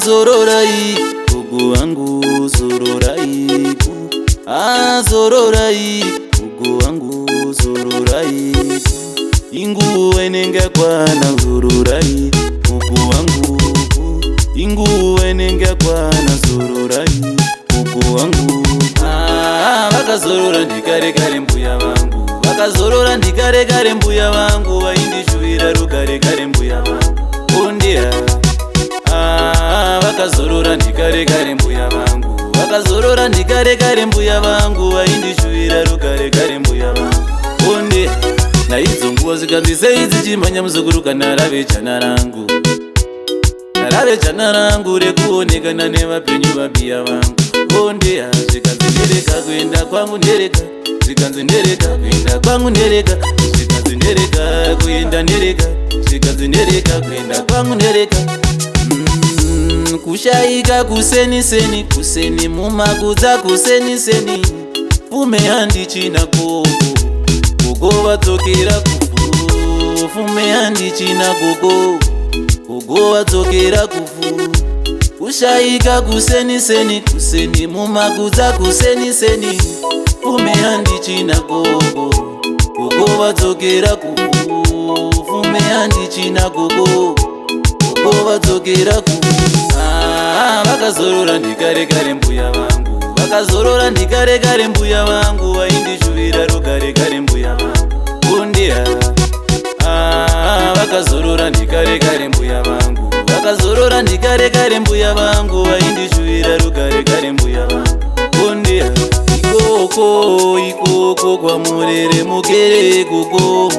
Zororai gogo wangu zororai, zororai gogo wangu zororai, ingu enenge kwana zororai gogo wangu, ingu enenge kwana zororai gogo wangu. Vakazorora ndikare kare mbuya vangu, vakazorora ndikare kare mbuya vangu, vaindishuira rugare kare mbuya vangu ondia. Vakazorora ndikare kare mbuya vangu, vakazorora ndikare kare mbuya vangu, vaindishuira rugare kare mbuya vangu ondia. Naidzo nguva zikanzi sei dzichimhanya muzukuru kana rave jana rangu, rave jana rangu rekuonekana nevapenyu vabiya vangu ondia. Zvikanzi ndereka kuenda kwangu ndereka, zvikanzi ndereka kuenda kwangu ndereka, zvikanzi ndereka kuenda ndereka, zvikanzi ndereka kuenda kwangu ndereka. Kushaika kuseni seni, kuseni mumakudza kuseni seni, fume handichina gogo, gogo vadzokera kufu, fume handichina gogo, gogo vadzokera kufu. Kushaika kuseni seni, kuseni mumakudza kuseni seni, fume handichina gogo, gogo vadzokera kufu, fume handichina gogo, gogo vadzokera kufu. Vakazorora ndikare kare mbuya vangu, vakazorora ndikare kare mbuya vangu, vaindishuira rugare kare mbuya vangu ondia. Vakazorora ndikare kare mbuya vangu, vakazorora ndikare kare mbuya vangu, vaindishuira rugare kare mbuya vangu ondia. Ikoko ikoko kwamurere mukere koko,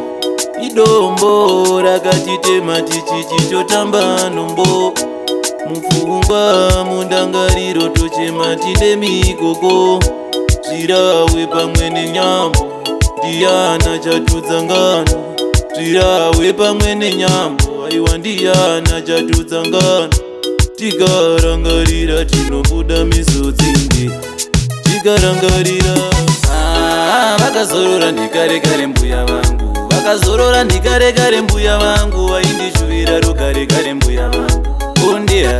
idombo rakatitema tichichichotamba nombo, mupfungwa mundangariro tochema tine mikoko, zvirawe pamwe nenyambo ndiyana chatudzangana, zvirawe pamwe nenyambo aiwa ndiyana chatudzangana. Tikarangarira tinobuda misodzi nde tikarangarira. Vakazorora ndikare kare mbuya vangu, vakazorora ndikare kare mbuya vangu, vaindishuira rugare kare mbuya vangu ondia.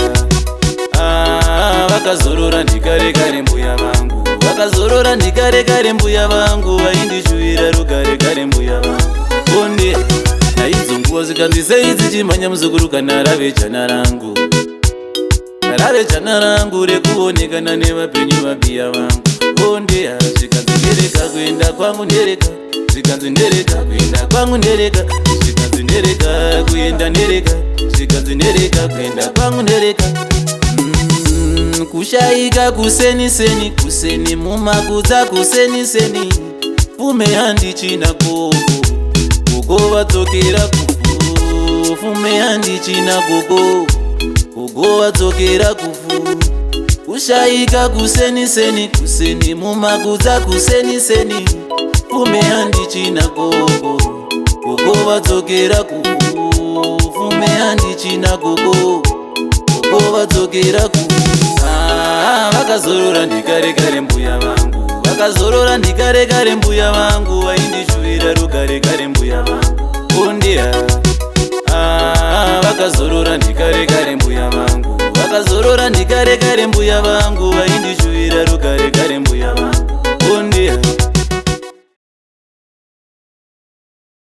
Vakazorora ndikare kare mbuya vangu, vakazorora ndikare kare mbuya vangu, vaindishuira rugare kare mbuya vangu ondia. Naidzo nguva zikanzi sei dzichimhanya muzukuru kana rave jana rangu, rave jana rangu rekuonekana nevapenyu vabiya vangu ondia. Zvikanzi ndereka kuenda kwangu ndereka, zvikanzi ndereka kuenda kwangu ndereka, zvikanzi ndereka kuenda ndereka, zvikanzi ndereka kuenda kwangu ndereka. Kushaika kuseni seni, kuseni mumakudza kuseni seni, fume handichina gogo, gogo vadzokera kufu, fume handichina gogo, gogo vadzokera kufu. Kushaika kuseni seni, kuseni mumakudza kuseni seni, fume handichina gogo, gogo vadzokera kufu, fume handichina gogo, gogo vadzokera kufu. Vakazorora ndikare kare mbuya vangu, vakazorora ndikare kare mbuya vangu, vaindishuira rugare kare mbuya vangu ondia. Vakazorora ndikare kare mbuya vangu, vakazorora ndikare kare mbuya vangu, vaindishuira rugare kare mbuya